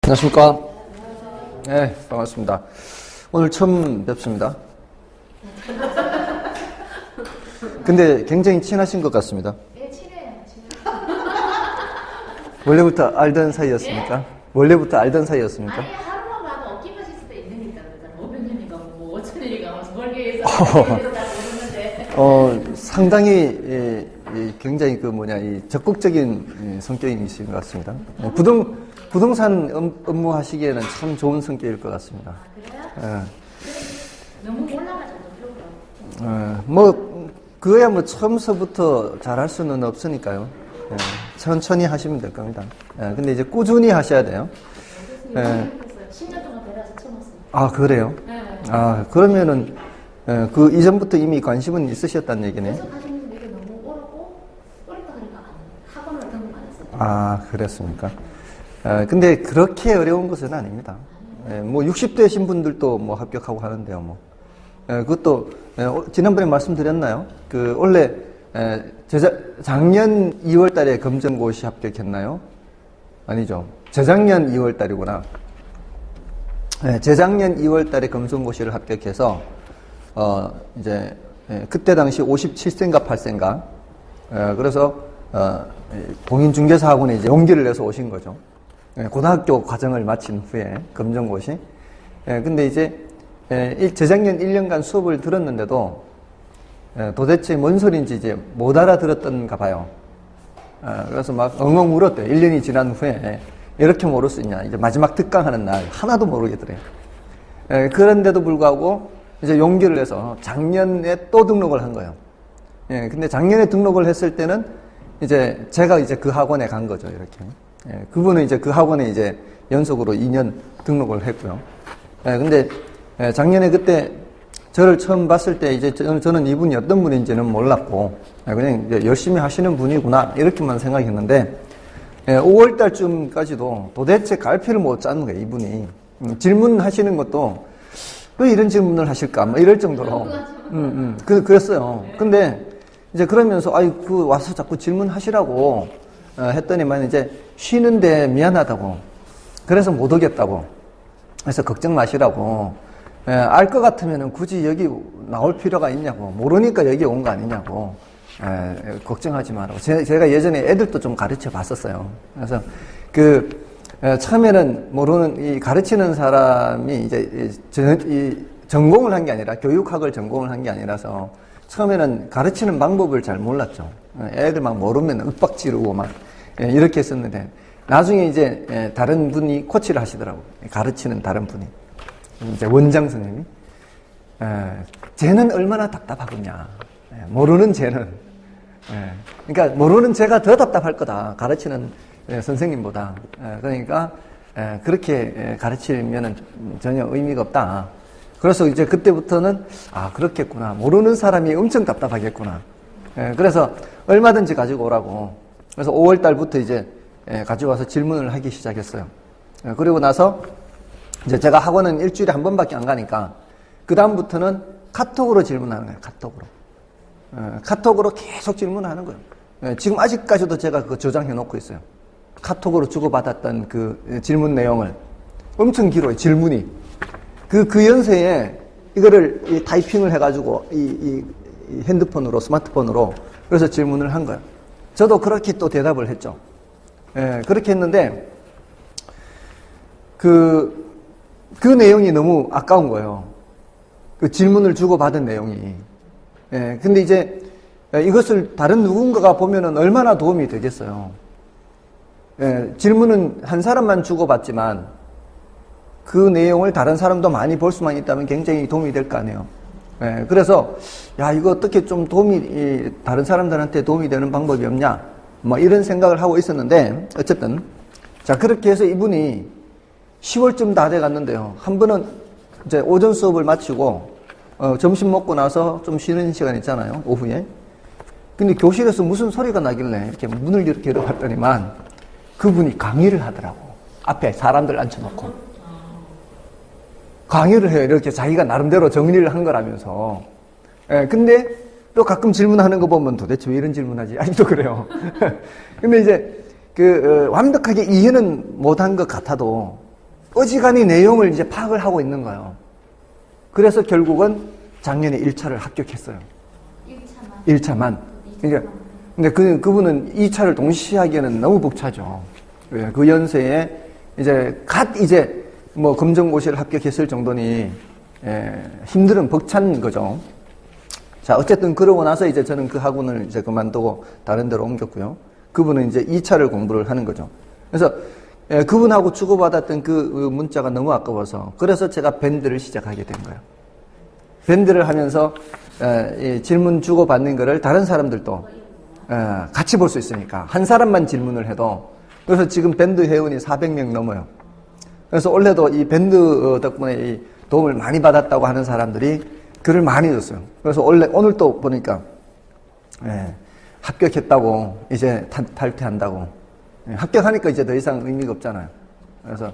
안녕하십니까. 네, 반갑습니다. 오늘 처음 뵙습니다. 근데 굉장히 친하신 것 같습니다. 네, 친해요. 원래부터 알던 사이였습니까? 원래부터 알던 사이였습니까? 아니, 하루만 봐도 어깨 맞을 수도 있으니까 그러잖아. 500년이가 뭐 5천년이가 뭐 월계에서 모르는데. 상당히 굉장히 이 적극적인 성격이신 것 같습니다. 부동산 업무 하시기에는 참 좋은 성격일 것 같습니다. 아, 그래요? 너무 올라가져도 필요가 없고. 그거야 처음서부터 잘할 수는 없으니까요. 천천히 하시면 될 겁니다. 근데 이제 꾸준히 하셔야 돼요. 10년 동안 배라서 처음 왔어요. 아, 그래요? 네. 그러면은, 그 이전부터 이미 관심은 있으셨다는 얘기네. 계속 하시는 게 너무 어렵고, 어렵다 그러니까 학원을 등록 안 했어요. 아, 그랬습니까? 근데 그렇게 어려운 것은 아닙니다. 60대신 분들도 합격하고 하는데요, 그것도, 지난번에 말씀드렸나요? 원래, 작년 2월 달에 검정고시 합격했나요? 아니죠. 재작년 2월 달이구나. 재작년 2월 달에 검정고시를 합격해서, 그때 당시 57세인가 8세인가. 그래서, 공인중개사학원에 용기를 내서 오신 거죠. 고등학교 과정을 마친 후에 검정고시. 근데 이제 재작년 1년간 수업을 들었는데도 도대체 뭔 소리인지 이제 못 알아들었던가 봐요. 그래서 막 엉엉 울었대요. 1년이 지난 후에 이렇게 모를 수 있냐. 이제 마지막 특강하는 날 하나도 모르겠더래요. 그런데도 불구하고 이제 용기를 내서 작년에 또 등록을 한 거예요. 근데 작년에 등록을 했을 때는 이제 제가 이제 그 학원에 간 거죠. 이렇게. 그분은 이제 그 학원에 이제 연속으로 2년 등록을 했고요. 근데 작년에 그때 저를 처음 봤을 때 이제 저는 이분이 어떤 분인지는 몰랐고 그냥 이제 열심히 하시는 분이구나 이렇게만 생각했는데 5월 달쯤까지도 도대체 갈피를 못 짜는 거예요. 이분이 질문하시는 것도 왜 이런 질문을 하실까 이럴 정도로 그랬어요. 근데 이제 그러면서 와서 자꾸 질문하시라고 했더니만 이제 쉬는데 미안하다고 그래서 못 오겠다고 그래서 걱정 마시라고 알 것 같으면 굳이 여기 나올 필요가 있냐고 모르니까 여기 온 거 아니냐고 걱정하지 말라고 제가 예전에 애들도 좀 가르쳐 봤었어요. 그래서 처음에는 모르는 이 가르치는 사람이 이제 전공을 한 게 아니라 교육학을 전공을 한 게 아니라서 처음에는 가르치는 방법을 잘 몰랐죠. 애들 막 모르면 윽박 지르고 막 이렇게 했었는데 나중에 이제 다른 분이 코치를 하시더라고요. 가르치는 다른 분이 이제 원장 선생님이 쟤는 얼마나 답답하겠냐. 모르는 쟤는 그러니까 모르는 쟤가 더 답답할 거다. 가르치는 선생님보다. 그러니까 그렇게 가르치면은 전혀 의미가 없다. 그래서 이제 그때부터는 그렇겠구나. 모르는 사람이 엄청 답답하겠구나. 그래서 얼마든지 가지고 오라고. 그래서 5월 달부터 이제 가져와서 질문을 하기 시작했어요. 그리고 나서 이제 제가 학원은 일주일에 한 번밖에 안 가니까 그 다음부터는 카톡으로 질문하는 거예요. 카톡으로 계속 질문하는 거예요. 지금 아직까지도 제가 그거 저장해 놓고 있어요. 카톡으로 주고받았던 그 질문 내용을 엄청 길어요. 질문이 그 연세에 이거를 타이핑을 해가지고 이 핸드폰으로 스마트폰으로 그래서 질문을 한 거예요. 저도 그렇게 또 대답을 했죠. 그렇게 했는데 그 내용이 너무 아까운 거예요. 그 질문을 주고받은 내용이. 근데 이제 이것을 다른 누군가가 보면은 얼마나 도움이 되겠어요. 질문은 한 사람만 주고받지만 그 내용을 다른 사람도 많이 볼 수만 있다면 굉장히 도움이 될 거 아니에요. 그래서 이거 어떻게 좀 다른 사람들한테 도움이 되는 방법이 없냐 이런 생각을 하고 있었는데 어쨌든 그렇게 해서 이분이 10월쯤 다 돼 갔는데요. 한 번은 이제 오전 수업을 마치고 점심 먹고 나서 좀 쉬는 시간 있잖아요. 오후에. 근데 교실에서 무슨 소리가 나길래 이렇게 문을 이렇게 열어봤더니만 그분이 강의를 하더라고. 앞에 사람들 앉혀놓고. 강의를 해요. 이렇게 자기가 나름대로 정리를 한 거라면서. 근데 또 가끔 질문하는 거 보면 도대체 왜 이런 질문하지? 아직도 그래요. 근데 이제 완벽하게 이해는 못한 것 같아도 어지간히 내용을 이제 파악을 하고 있는 거예요. 그래서 결국은 작년에 1차를 합격했어요. 1차만. 그러니까, 근데 그분은 2차를 동시에 하기에는 너무 벅차죠. 그 연세에 이제 뭐 검정고시를 합격했을 정도니, 힘들은 벅찬 거죠. 자, 어쨌든 그러고 나서 이제 저는 그 학원을 이제 그만두고 다른 데로 옮겼고요. 그분은 이제 2차를 공부를 하는 거죠. 그래서 그분하고 주고받았던 그 문자가 너무 아까워서 그래서 제가 밴드를 시작하게 된 거예요. 밴드를 하면서 질문 주고받는 거를 다른 사람들도 같이 볼 수 있으니까 한 사람만 질문을 해도 그래서 지금 밴드 회원이 400명 넘어요. 그래서 원래도 이 밴드 덕분에 이 도움을 많이 받았다고 하는 사람들이 글을 많이 줬어요. 그래서 오늘 또 보니까 합격했다고 이제 탈퇴한다고. 합격하니까 이제 더 이상 의미가 없잖아요. 그래서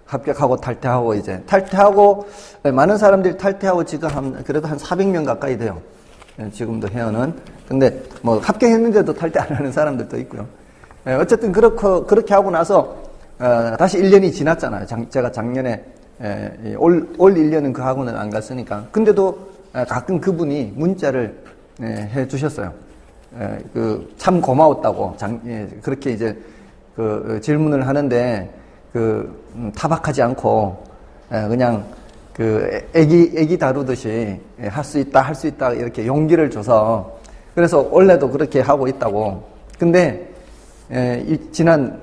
합격하고 탈퇴하고 이제 탈퇴하고 많은 사람들이 탈퇴하고 지금 그래도 한 400명 가까이 돼요. 지금도 회원은. 근데 뭐 합격했는데도 탈퇴 안 하는 사람들도 있고요. 어쨌든 그렇게 하고 나서 다시 1년이 지났잖아요. 제가 작년에 올 1년은 그 학원은 안 갔으니까. 근데도 가끔 그분이 문자를 해 주셨어요. 참 고마웠다고 그렇게 이제 질문을 하는데 타박하지 않고 그냥 애기 다루듯이 할 수 있다 이렇게 용기를 줘서 그래서 원래도 그렇게 하고 있다고. 근데 지난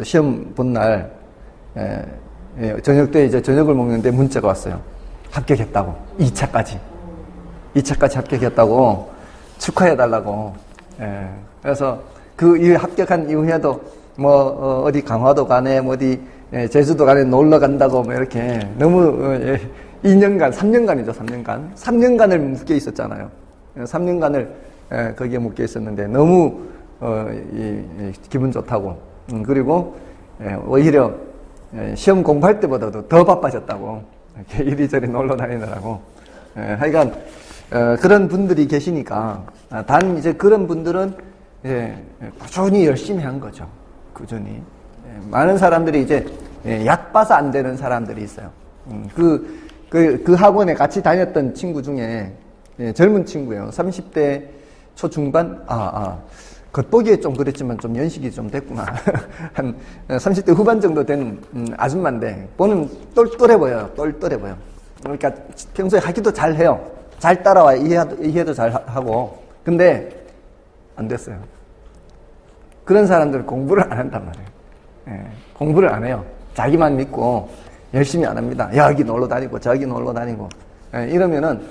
시험 본 날 저녁 때 이제 저녁을 먹는데 문자가 왔어요. 합격했다고. 2차까지 합격했다고 축하해달라고. 그래서 그 합격한 이후에도 뭐 어디 강화도 가네, 뭐 어디 제주도 가네 놀러 간다고 뭐 이렇게 너무 2년간, 3년간이죠, 3년간. 3년간을 묶여 있었잖아요. 3년간을 거기에 묶여 있었는데 너무 기분 좋다고. 그리고 오히려 시험 공부할 때보다도 더 바빠졌다고. 이렇게 이리저리 놀러 다니느라고. 하여간 그런 분들이 계시니까 단 이제 그런 분들은 꾸준히 열심히 한 거죠. 꾸준히. 많은 사람들이 이제 약 봐서 안 되는 사람들이 있어요. 그 학원에 같이 다녔던 친구 중에 젊은 친구예요. 30대 초중반? 겉보기에 좀 그랬지만 좀 연식이 좀 됐구나. 한 30대 후반 정도 된 아줌마인데 보는 똘똘해 보여요. 똘똘해 보여. 그러니까 평소에 하기도 잘 해요. 잘 따라와 이해도 잘 하고. 근데 안 됐어요. 그런 사람들은 공부를 안 한단 말이에요. 공부를 안 해요. 자기만 믿고 열심히 안 합니다. 여기 놀러 다니고 저기 놀러 다니고 이러면은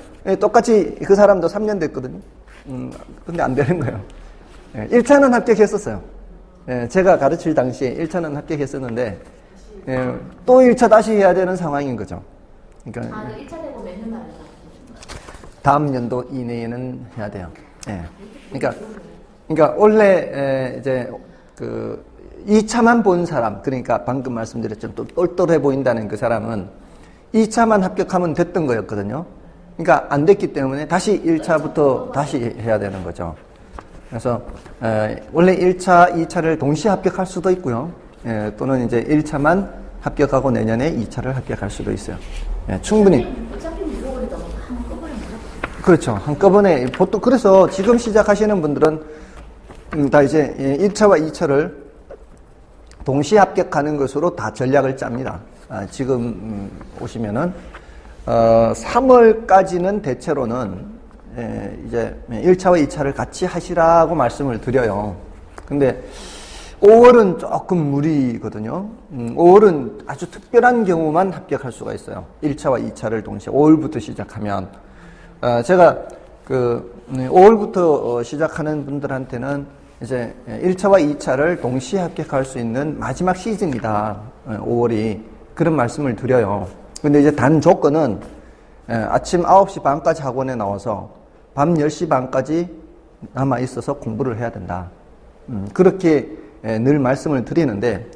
똑같이 그 사람도 3년 됐거든요. 근데 안 되는 거예요. 1차는 합격했었어요. 제가 가르칠 당시에 1차는 합격했었는데 또 1차 다시 해야 되는 상황인 거죠. 그러니까 1차 되고 몇 년 만에 다음 연도 이내에는 해야 돼요. 그러니까 원래 이제 2차만 본 사람, 그러니까 방금 말씀드렸죠. 또 똘똘해 보인다는 그 사람은 2차만 합격하면 됐던 거였거든요. 그러니까 안 됐기 때문에 다시 1차부터 다시 해야 되는 거죠. 그래서 원래 1차, 2차를 동시에 합격할 수도 있고요. 또는 이제 1차만 합격하고 내년에 2차를 합격할 수도 있어요. 충분히. 어차피 물어버리다 보면 한꺼번에 물어버려. 그렇죠. 한꺼번에 보통 그래서 지금 시작하시는 분들은 다 이제 1차와 2차를 동시에 합격하는 것으로 다 전략을 짭니다. 지금 오시면은 3월까지는 대체로는 이제 1차와 2차를 같이 하시라고 말씀을 드려요. 근데 5월은 조금 무리거든요. 5월은 아주 특별한 경우만 합격할 수가 있어요. 1차와 2차를 동시에 5월부터 시작하면 제가 5월부터 시작하는 분들한테는 이제 1차와 2차를 동시에 합격할 수 있는 마지막 시즌이다. 5월이 그런 말씀을 드려요. 근데 이제 단 조건은 아침 9시 반까지 학원에 나와서 밤 10시 반까지 남아 있어서 공부를 해야 된다. 그렇게 늘 말씀을 드리는데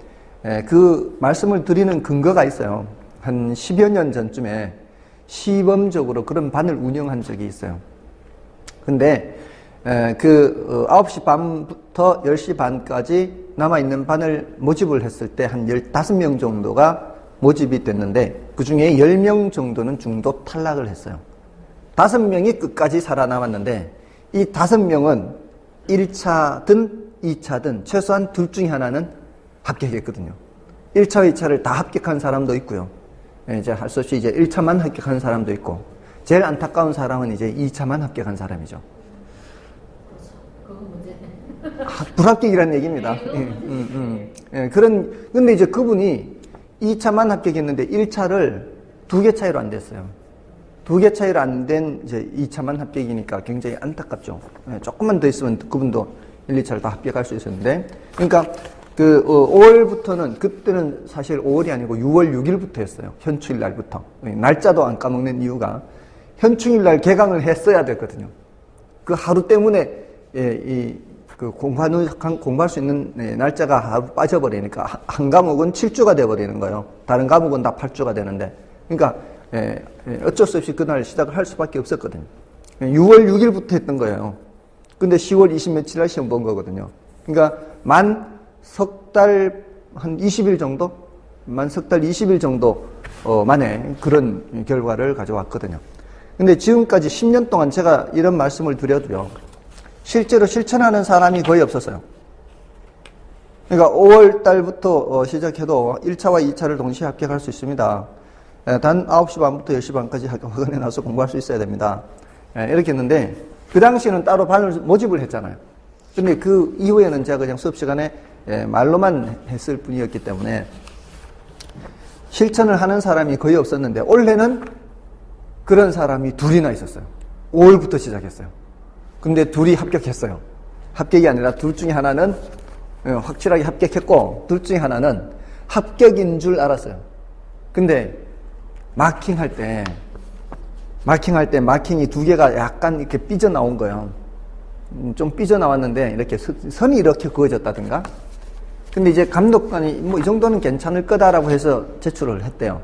그 말씀을 드리는 근거가 있어요. 한 10여 년 전쯤에 시범적으로 그런 반을 운영한 적이 있어요. 근데 9시 반부터 10시 반까지 남아있는 반을 모집을 했을 때 한 15명 정도가 모집이 됐는데 그 중에 10명 정도는 중도 탈락을 했어요. 5명이 끝까지 살아남았는데 이 5명은 1차든 2차든 최소한 둘 중에 하나는 합격했거든요. 1차, 2차를 다 합격한 사람도 있고요. 이제 할 수 없이 이제 1차만 합격한 사람도 있고, 제일 안타까운 사람은 이제 2차만 합격한 사람이죠. 그건 문제. 불합격이라는 얘기입니다. 근데 이제 그분이 2차만 합격했는데 1차를 2개 차이로 안 됐어요. 2개 차이로 안 된 이제 2차만 합격이니까 굉장히 안타깝죠. 조금만 더 있으면 그분도 1, 2차를 다 합격할 수 있었는데, 그러니까 5월부터는, 그때는 사실 5월이 아니고 6월 6일부터였어요. 현충일 날부터. 날짜도 안 까먹는 이유가 현충일 날 개강을 했어야 됐거든요. 그 하루 때문에 공부할 수 있는 날짜가 하루 빠져버리니까 한 과목은 7주가 돼버리는 거예요. 다른 과목은 다 8주가 되는데, 그러니까 어쩔 수 없이 그날 시작을 할 수밖에 없었거든요. 6월 6일부터 했던 거예요. 근데 10월 20 며칠 날 시험 본 거거든요. 그러니까 만 석 달 한 20일 정도? 만 석 달 20일 정도 만에 그런 결과를 가져왔거든요. 근데 지금까지 10년 동안 제가 이런 말씀을 드려도요, 실제로 실천하는 사람이 거의 없었어요. 그러니까 5월 달부터 시작해도 1차와 2차를 동시에 합격할 수 있습니다. 단 9시 반부터 10시 반까지 학원에 나와서 공부할 수 있어야 됩니다. 이렇게 했는데, 그 당시에는 따로 반을 모집을 했잖아요. 근데 그 이후에는 제가 그냥 수업 시간에 말로만 했을 뿐이었기 때문에 실천을 하는 사람이 거의 없었는데, 올해는 그런 사람이 둘이나 있었어요. 5월부터 시작했어요. 근데 둘이 합격했어요. 합격이 아니라 둘 중에 하나는 확실하게 합격했고, 둘 중에 하나는 합격인 줄 알았어요. 근데 마킹할 때 마킹이 2개가 약간 이렇게 삐져나온 거예요. 좀 삐져나왔는데 이렇게 선이 이렇게 그어졌다든가. 근데 이제 감독관이 뭐 이 정도는 괜찮을 거다라고 해서 제출을 했대요.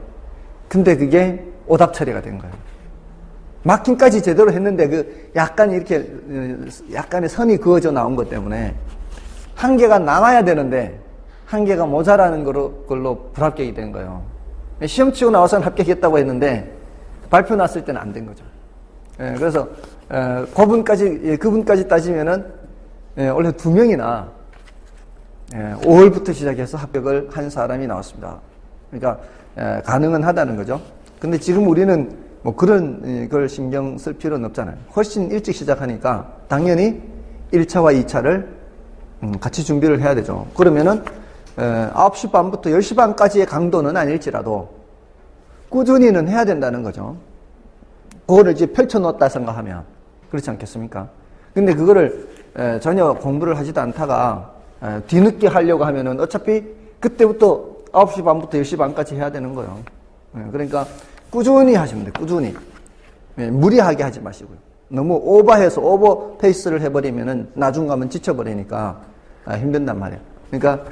근데 그게 오답 처리가 된 거예요. 마킹까지 제대로 했는데 그 약간 이렇게 약간의 선이 그어져 나온 것 때문에 한 개가 남아야 되는데 한 개가 모자라는 걸로 불합격이 된 거예요. 시험 치고 나와서는 합격했다고 했는데 발표 났을 때는 안 된 거죠. 그래서 그분까지 따지면은 원래 2명이나 5월부터 시작해서 합격을 한 사람이 나왔습니다. 그러니까 가능은 하다는 거죠. 근데 지금 우리는 뭐 그런 걸 신경 쓸 필요는 없잖아요. 훨씬 일찍 시작하니까 당연히 1차와 2차를 같이 준비를 해야 되죠. 그러면은 9시 반부터 10시 반까지의 강도는 아닐지라도 꾸준히는 해야 된다는 거죠. 그거를 이제 펼쳐놓았다 생각하면 그렇지 않겠습니까? 근데 그거를 전혀 공부를 하지도 않다가 뒤늦게 하려고 하면은 어차피 그때부터 9시 반부터 10시 반까지 해야 되는 거예요. 그러니까 꾸준히 하시면 돼요. 꾸준히. 무리하게 하지 마시고요. 너무 오버 페이스를 해버리면은 나중 가면 지쳐버리니까 힘든단 말이에요. 그러니까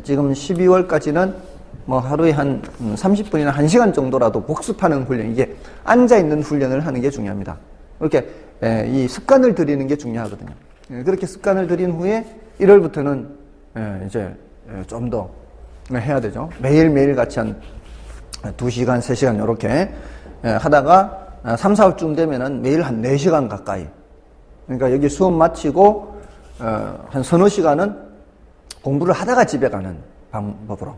지금 12월까지는 뭐 하루에 한 30분이나 1시간 정도라도 복습하는 훈련, 이게 앉아있는 훈련을 하는 게 중요합니다. 이렇게 이 습관을 들이는 게 중요하거든요. 그렇게 습관을 들인 후에 1월부터는 이제 좀 더 해야 되죠. 매일매일 같이 한 2시간, 3시간 이렇게 하다가 3, 4월쯤 되면은 매일 한 4시간 가까이. 그러니까 여기 수업 마치고 한 서너 시간은 공부를 하다가 집에 가는 방법으로.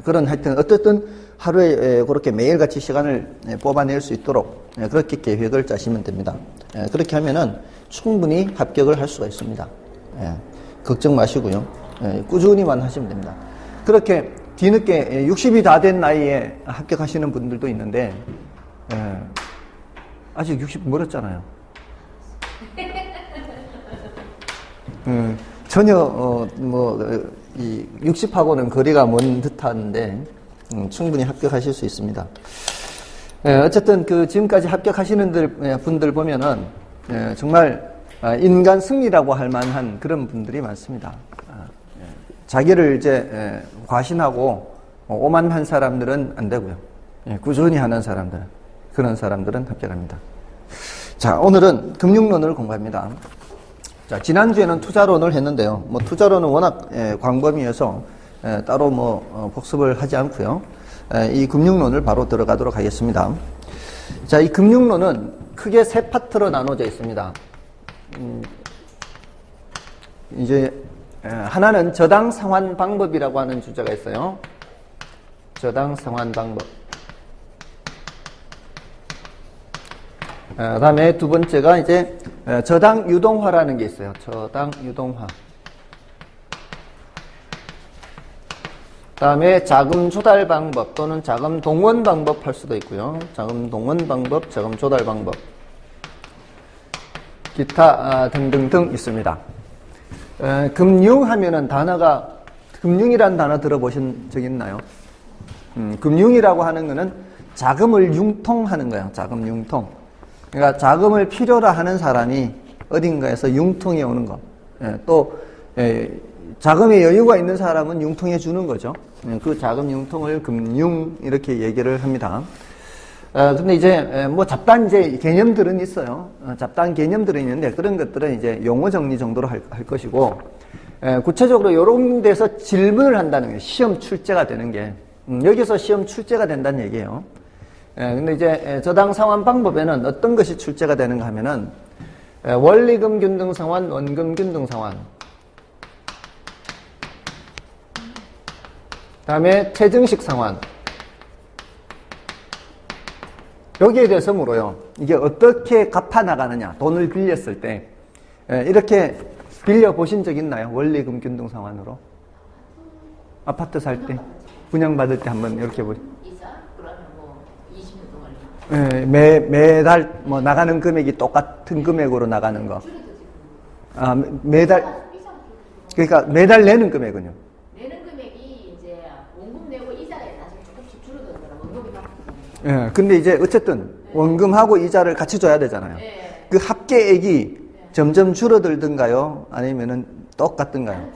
그런 하여튼 어쨌든 하루에 그렇게 매일같이 시간을 뽑아낼 수 있도록 그렇게 계획을 짜시면 됩니다. 그렇게 하면은 충분히 합격을 할 수가 있습니다. 걱정 마시고요. 꾸준히만 하시면 됩니다. 그렇게 뒤늦게 60이 다 된 나이에 합격하시는 분들도 있는데 아직 60 멀었잖아요. 전혀 이 60하고는 거리가 먼 듯한데 충분히 합격하실 수 있습니다. 어쨌든 그 지금까지 합격하시는 분들 보면은 정말 인간 승리라고 할 만한 그런 분들이 많습니다. 자기를 이제 과신하고 오만한 사람들은 안 되고요. 꾸준히 하는 사람들, 그런 사람들은 합격합니다. 자, 오늘은 금융론을 공부합니다. 자, 지난주에는 투자론을 했는데요. 뭐 투자론은 워낙 광범위해서 따로 뭐 복습을 하지 않고요. 이 금융론을 바로 들어가도록 하겠습니다. 자, 이 금융론은 크게 세 파트로 나눠져 있습니다. 이제 하나는 저당 상환 방법이라고 하는 주제가 있어요. 저당 상환 방법. 그다음에 두 번째가 이제 저당 유동화라는 게 있어요. 저당 유동화. 그다음에 자금 조달 방법 또는 자금 동원 방법 할 수도 있고요. 자금 동원 방법, 자금 조달 방법, 기타 등등등 있습니다. 금융하면은 단어가 금융이라는 단어 들어보신 적 있나요? 금융이라고 하는 거는 자금을 융통하는 거예요. 자금 융통. 그러니까 자금을 필요로 하는 사람이 어딘가에서 융통해 오는 거. 또 자금에 여유가 있는 사람은 융통해 주는 거죠. 그 자금 융통을 금융 이렇게 얘기를 합니다. 근데 이제 뭐 잡다한 이제 개념들은 있어요. 잡다한 개념들은 있는데 그런 것들은 이제 용어 정리 정도로 할 것이고, 구체적으로 이런 데서 질문을 한다는 게 시험 출제가 되는 게 여기서 시험 출제가 된다는 얘기예요. 근데 이제 저당 상환 방법에는 어떤 것이 출제가 되는가 하면은 원리금 균등 상환, 원금 균등 상환. 다음에 퇴증식 상환. 여기에 대해서 물어요. 이게 어떻게 갚아 나가느냐. 돈을 빌렸을 때 이렇게 빌려 보신 적 있나요? 원리금 균등 상환으로? 아파트 살 때, 분양받을 때 한번 이렇게 보시. 이자 그러면 뭐 20년 동안 매달 뭐 나가는 금액이 똑같은 금액으로 나가는 거. 매달. 그러니까 매달 내는 금액은요. 내는 금액이 이제 원금 내고 이자에 나중에 조금씩 줄어들더라. 원금이 갚고. 예, 근데 이제 어쨌든 원금하고 이자를 같이 줘야 되잖아요. 그 합계액이 점점 줄어들든가요? 아니면은 똑같든가요?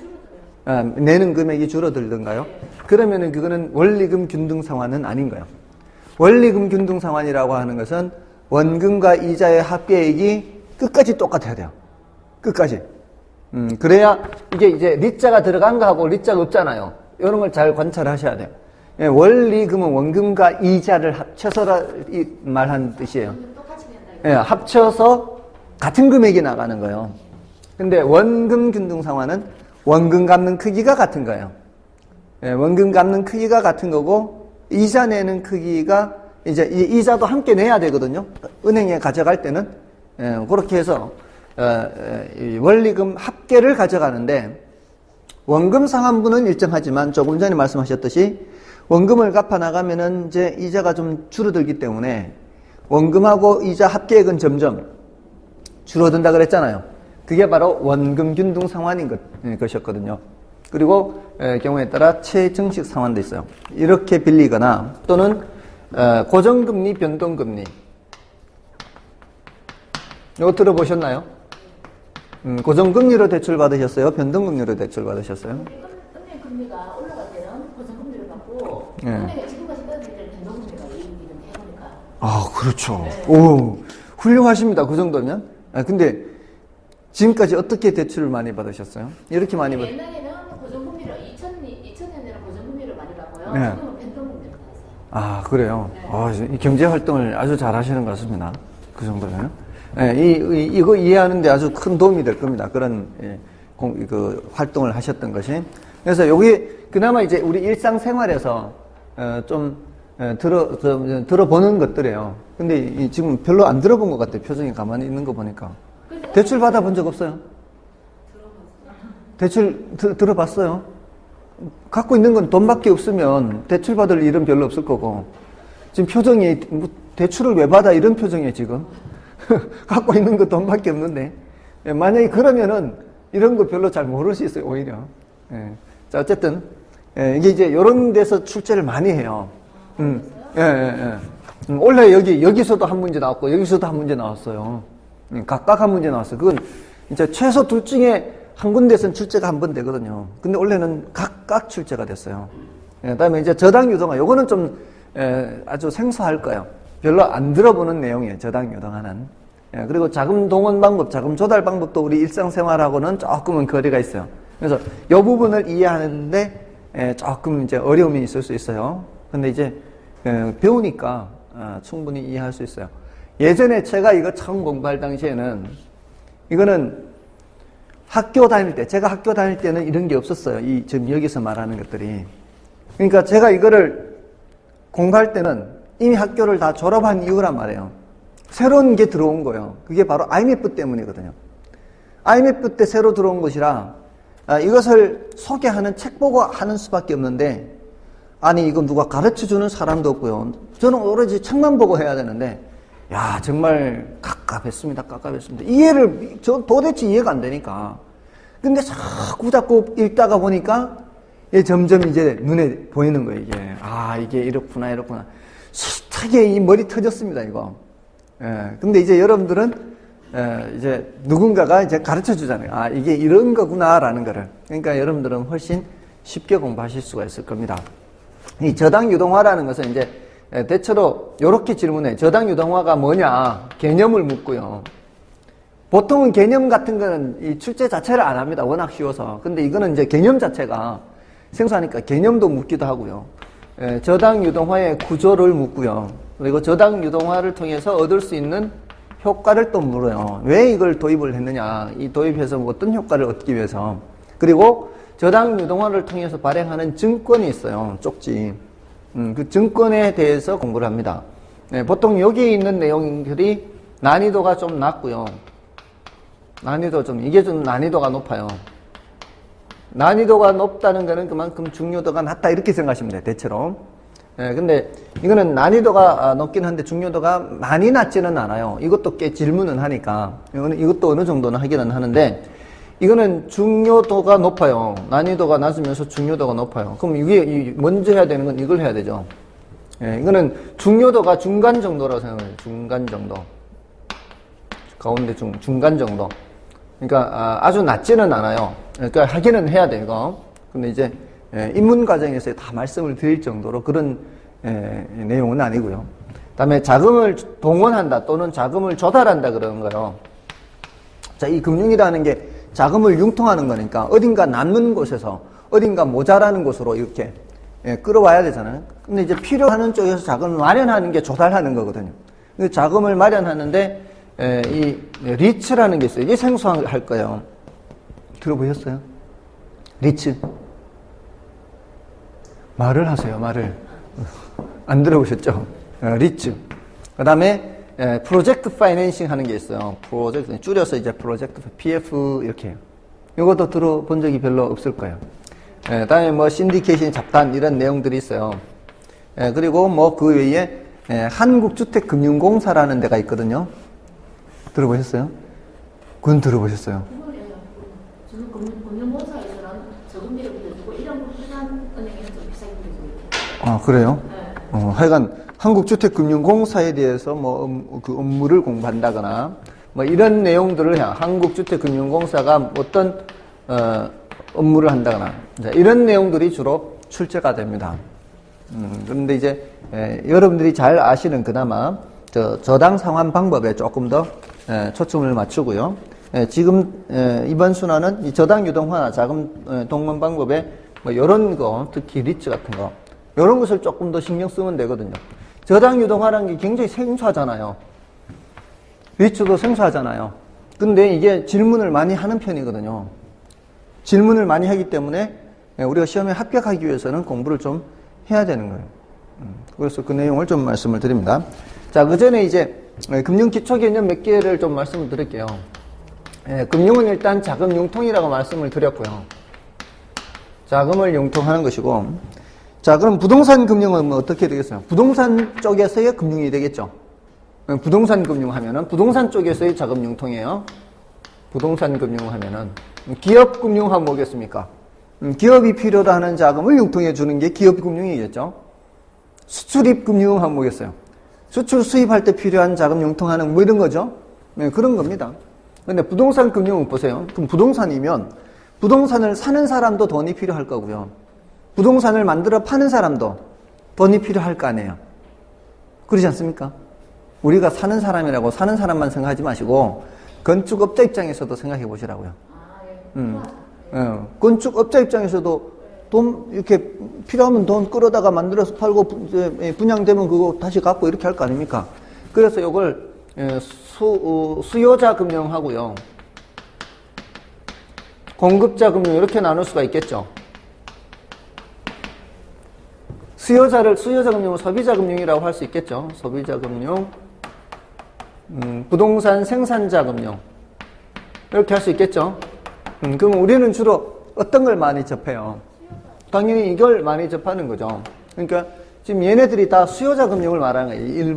내는 금액이 줄어들든가요? 그러면은 그거는 원리금 균등 상환은 아닌 거예요. 원리금 균등 상환이라고 하는 것은 원금과 이자의 합계액이 끝까지 똑같아야 돼요. 끝까지. 그래야 이게 이제 리자가 들어간 거하고 리자가 없잖아요. 이런 걸 잘 관찰하셔야 돼요. 예, 원리금은 원금과 이자를 합쳐서 말하는 뜻이에요. 예, 합쳐서 같은 금액이 나가는 거예요. 근데 원금 균등 상환은 원금 갚는 크기가 같은 거예요. 예, 원금 갚는 크기가 같은 거고 이자 내는 크기가 이제 이 이자도 함께 내야 되거든요. 은행에 가져갈 때는 그렇게 해서 원리금 합계를 가져가는데 원금 상환분은 일정하지만 조금 전에 말씀하셨듯이 원금을 갚아 나가면은 이제 이자가 좀 줄어들기 때문에 원금하고 이자 합계액은 점점 줄어든다 그랬잖아요. 그게 바로 원금 균등 상환인 것이었거든요. 그리고 경우에 따라 최증식 상환도 있어요. 이렇게 빌리거나 또는 고정금리, 변동금리. 이거 들어보셨나요? 고정금리로 대출 받으셨어요? 변동금리로 대출 받으셨어요? 은행 금리가 올라갈 때는 고정금리를 받고 네. 은행에 지금까지 받을 때는 변동금리가 이익이든 해보니까. 아, 그렇죠. 오, 훌륭하십니다. 그 정도면. 근데 지금까지 어떻게 대출을 많이 받으셨어요? 이렇게 많이 옛날에는 고정금리를 2000년에는 고정금리를 많이 받고요. 네. 지금은 변동금리를 받았어요. 아, 그래요? 네. 이 경제 활동을 아주 잘 하시는 것 같습니다. 그 정도면. 이거 이해하는데 아주 큰 도움이 될 겁니다. 그런, 그 활동을 하셨던 것이. 그래서 여기, 그나마 이제 우리 일상생활에서, 들어보는 것들이에요. 근데 지금 별로 안 들어본 것 같아요. 표정이 가만히 있는 거 보니까. 대출 받아본 적 없어요? 대출 들어봤어요? 갖고 있는 건 돈밖에 없으면 대출 받을 일은 별로 없을 거고. 지금 표정이, 뭐 대출을 왜 받아? 이런 표정이에요, 지금. 갖고 있는 거 돈밖에 없는데. 만약에 그러면은 이런 거 별로 잘 모를 수 있어요, 오히려. 자, 어쨌든, 이게 이제 이런 데서 출제를 많이 해요. 원래 여기서도 한 문제 나왔고, 여기서도 한 문제 나왔어요. 각각 한 문제 나왔어요. 그건 이제 최소 둘 중에 한 군데에서는 출제가 한 번 되거든요. 근데 원래는 각각 출제가 됐어요. 그 다음에 이제 저당 유동화. 요거는 좀, 아주 생소할 거예요. 별로 안 들어보는 내용이에요. 저당 유동화는. 그리고 자금 동원 방법, 자금 조달 방법도 우리 일상생활하고는 조금은 거리가 있어요. 그래서 이 부분을 이해하는데 조금 이제 어려움이 있을 수 있어요. 근데 이제 배우니까 충분히 이해할 수 있어요. 예전에 제가 이거 처음 공부할 당시에는 이거는 제가 학교 다닐 때는 이런 게 없었어요. 지금 여기서 말하는 것들이. 그러니까 제가 이거를 공부할 때는 이미 학교를 다 졸업한 이후란 말이에요. 새로운 게 들어온 거예요. 그게 바로 IMF 때문이거든요. IMF 때 새로 들어온 것이라 이것을 소개하는 책 보고 하는 수밖에 없는데, 아니 이거 누가 가르쳐주는 사람도 없고요. 저는 오로지 책만 보고 해야 되는데, 야 정말 깝깝했습니다. 이해를 도대체 이해가 안 되니까. 근데 자꾸 읽다가 보니까 점점 이제 눈에 보이는 거예요. 이게 이렇구나. 숱하게 이 머리 터졌습니다. 이거. 근데 이제 여러분들은 이제 누군가가 이제 가르쳐 주잖아요. 이게 이런 거구나라는 거를. 그러니까 여러분들은 훨씬 쉽게 공부하실 수가 있을 겁니다. 이 저당 유동화라는 것은 이제 대체로 이렇게 질문해요. 저당 유동화가 뭐냐? 개념을 묻고요. 보통은 개념 같은 거는 이 출제 자체를 안 합니다. 워낙 쉬워서. 근데 이거는 이제 개념 자체가 생소하니까 개념도 묻기도 하고요. 저당 유동화의 구조를 묻고요. 그리고 저당 유동화를 통해서 얻을 수 있는 효과를 또 물어요. 왜 이걸 도입을 했느냐? 이 도입해서 어떤 효과를 얻기 위해서. 그리고 저당 유동화를 통해서 발행하는 증권이 있어요. 쪽지. 그 증권에 대해서 공부를 합니다. 보통 여기 있는 내용들이 난이도가 좀 낮고요. 이게 좀 난이도가 높아요. 난이도가 높다는 거는 그만큼 중요도가 낮다 이렇게 생각하시면 돼요. 대체로. 근데 이거는 난이도가 높긴 한데 중요도가 많이 낮지는 않아요. 이것도 꽤 질문은 하니까. 이것도 어느 정도는 하기는 하는데, 이거는 중요도가 높아요. 난이도가 낮으면서 중요도가 높아요. 그럼 이게 먼저 해야 되는 건 이걸 해야 되죠. 이거는 중요도가 중간 정도라고 생각해요. 중간 정도. 가운데 중간 정도. 그러니까 아주 낮지는 않아요. 그러니까 하기는 해야 돼요, 이거. 근데 이제 입문 과정에서 다 말씀을 드릴 정도로 그런 내용은 아니고요. 그다음에 자금을 동원한다 또는 자금을 조달한다 그러는 거예요. 자, 이 금융이라는 게 자금을 융통하는 거니까 어딘가 남는 곳에서 어딘가 모자라는 곳으로 이렇게 끌어와야 되잖아요. 근데 이제 필요하는 쪽에서 자금을 마련하는 게 조달하는 거거든요. 자금을 마련하는데 이 리츠라는 게 있어요. 이게 생소할 거예요. 들어보셨어요? 리츠. 말을 하세요, 말을. 안 들어보셨죠? 리츠. 그 다음에 프로젝트 파이낸싱 하는 게 있어요. 프로젝트, 줄여서 이제 프로젝트, PF 이렇게 해요. 이것도 들어본 적이 별로 없을 거예요. 그 다음에 뭐 신디케이션, 잡단 이런 내용들이 있어요. 그리고 뭐 그 외에 한국주택금융공사라는 데가 있거든요. 들어보셨어요? 그건 들어보셨어요? 금융공사에서는 저금리를 빌려주고 이런 은행에는 좀 비싸게 빌려주고. 아, 그래요? 네. 하여간 한국주택금융공사에 대해서 그 업무를 공부한다거나 뭐 이런 내용들을 한국주택금융공사가 어떤 업무를 한다거나 이런 내용들이 주로 출제가 됩니다. 그런데 이제 여러분들이 잘 아시는 그나마 저당 상환 방법에 조금 더 초점을 맞추고요. 지금 이번 순환은 이 저당 유동화나 자금 동원 방법에 뭐 이런 거, 특히 리츠 같은 거 이런 것을 조금 더 신경 쓰면 되거든요. 저당 유동화라는 게 굉장히 생소하잖아요. 리츠도 생소하잖아요. 근데 이게 질문을 많이 하는 편이거든요. 질문을 많이 하기 때문에 우리가 시험에 합격하기 위해서는 공부를 좀 해야 되는 거예요. 그래서 그 내용을 좀 말씀을 드립니다. 자, 그 전에 이제 금융 기초 개념 몇 개를 좀 말씀을 드릴게요. 금융은 일단 자금 융통이라고 말씀을 드렸고요. 자금을 융통하는 것이고, 자, 그럼 부동산 금융은 뭐 어떻게 되겠어요? 부동산 쪽에서의 금융이 되겠죠. 부동산 금융 하면은 부동산 쪽에서의 자금 융통이에요. 부동산 금융 하면은 기업 금융하면 뭐겠습니까? 기업이 필요로 하는 자금을 융통해 주는 게 기업 금융이겠죠. 수출입 금융 하면 뭐겠어요? 수출 수입할 때 필요한 자금 융통하는 뭐 이런 거죠. 네, 그런 겁니다. 근데 부동산 금융은 보세요. 그럼 부동산이면 부동산을 사는 사람도 돈이 필요할 거고요. 부동산을 만들어 파는 사람도 돈이 필요할 거 아니에요. 그러지 않습니까? 우리가 사는 사람이라고 사는 사람만 생각하지 마시고 건축업자 입장에서도 생각해 보시라고요. 건축업자 입장에서도 돈 이렇게 필요하면 돈 끌어다가 만들어서 팔고 분양되면 그거 다시 갚고 이렇게 할 거 아닙니까? 그래서 이걸 수요자 금융하고요, 공급자 금융 이렇게 나눌 수가 있겠죠. 수요자 금융은 소비자 금융이라고 할 수 있겠죠. 소비자 금융, 부동산 생산자 금융 이렇게 할 수 있겠죠. 그럼 우리는 주로 어떤 걸 많이 접해요? 당연히 이걸 많이 접하는 거죠. 그러니까 지금 얘네들이 다 수요자 금융을 말하는 거예요.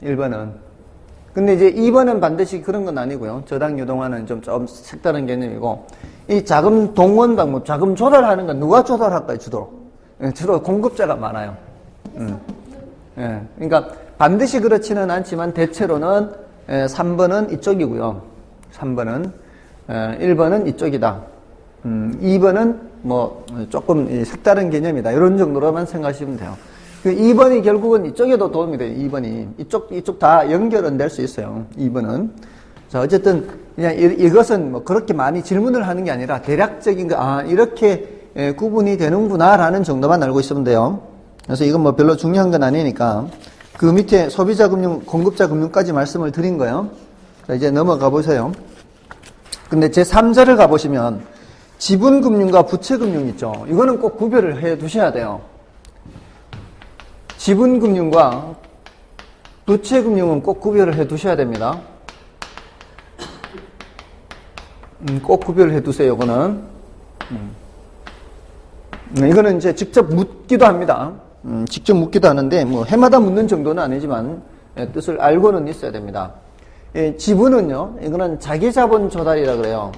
1번은. 근데 이제 2번은 반드시 그런 건 아니고요. 저당 유동화는 좀 색다른 개념이고, 이 자금 동원 방법, 자금 조달하는 건 누가 조달할까요? 주로 공급자가 많아요. 예, 그러니까 반드시 그렇지는 않지만 대체로는 3번은 이쪽이고요. 3번은 1번은 이쪽이다. 2번은 뭐 조금 색다른 개념이다. 이런 정도로만 생각하시면 돼요. 2번이 결국은 이쪽에도 도움이 돼요. 2번이 이쪽 다 연결은 될 수 있어요. 2번은. 자, 어쨌든 그냥 이것은 뭐 그렇게 많이 질문을 하는 게 아니라 대략적인 거, 이렇게 구분이 되는구나라는 정도만 알고 있으면 돼요. 그래서 이건 뭐 별로 중요한 건 아니니까 그 밑에 소비자 금융, 공급자 금융까지 말씀을 드린 거예요. 자, 이제 넘어가 보세요. 근데 제 3절을 가보시면 지분금융과 부채금융 있죠. 이거는 꼭 구별을 해 두셔야 돼요. 지분금융과 부채금융은 꼭 구별을 해 두셔야 됩니다. 꼭 구별을 해 두세요, 이거는. 이거는 이제 직접 묻기도 합니다. 직접 묻기도 하는데, 뭐, 해마다 묻는 정도는 아니지만, 뜻을 알고는 있어야 됩니다. 지분은요, 이거는 자기자본 조달이라 그래요.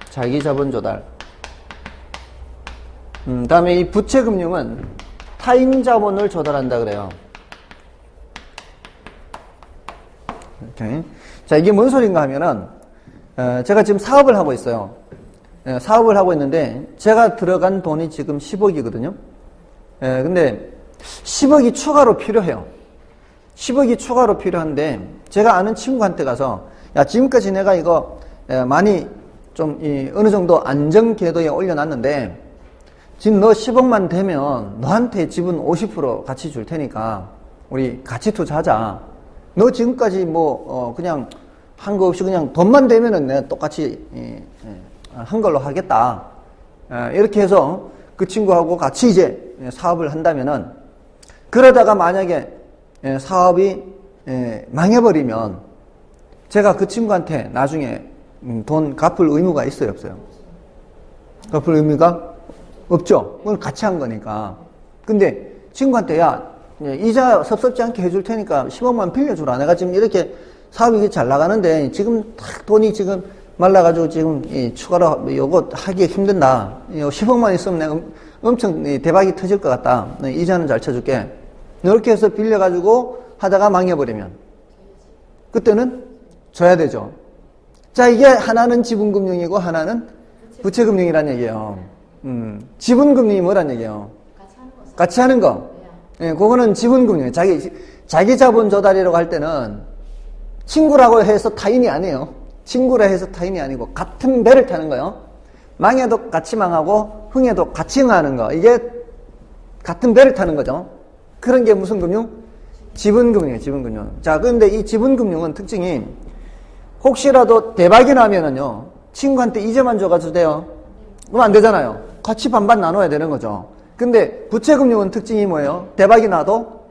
자기자본 조달. 다음에 이 부채금융은 타인 자본을 조달한다 그래요. 이렇게. 자, 이게 뭔 소린가 하면은, 제가 지금 사업을 하고 있어요. 사업을 하고 있는데, 제가 들어간 돈이 지금 10억이거든요. 근데 10억이 추가로 필요해요. 10억이 추가로 필요한데, 제가 아는 친구한테 가서, 야, 지금까지 내가 이거 많이 좀 어느 정도 안정 궤도에 올려놨는데, 지금 너 10억만 되면 너한테 지분 50% 같이 줄 테니까 우리 같이 투자하자. 너 지금까지 뭐 그냥 한 거 없이 그냥 돈만 되면은 내가 똑같이 한 걸로 하겠다. 이렇게 해서 그 친구하고 같이 이제 사업을 한다면은, 그러다가 만약에 사업이 망해버리면 제가 그 친구한테 나중에 돈 갚을 의무가 있어요, 없어요? 갚을 의무가 없죠. 그건 같이 한 거니까. 근데 친구한테, 야, 이자 섭섭지 않게 해줄 테니까 10억만 빌려주라. 내가 지금 이렇게 사업이 잘 나가는데 지금 딱 돈이 지금 말라가지고 지금 추가로 요거 하기 힘든다. 10억만 있으면 내가 엄청 대박이 터질 것 같다. 이자는 잘 쳐줄게. 이렇게 해서 빌려가지고 하다가 망해버리면 그때는 줘야 되죠. 자, 이게 하나는 지분금융이고 하나는 부채금융이란 얘기예요. 지분금융이 뭐란 얘기예요? 같이 하는 거. 예, 그거는 지분금융이에요. 자기 자본 조달이라고 할 때는 친구라고 해서 타인이 아니에요. 친구라 해서 타인이 아니고 같은 배를 타는 거예요. 망해도 같이 망하고 흥해도 같이 흥하는 거. 이게 같은 배를 타는 거죠. 그런 게 무슨 금융? 지분금융이에요. 지분금융. 자, 그런데 이 지분금융은 특징이 혹시라도 대박이 나면은요, 친구한테 이자만 줘가지고 돼요. 그럼 안 되잖아요. 같이 반반 나눠야 되는 거죠. 근데 부채금융은 특징이 뭐예요? 대박이 나도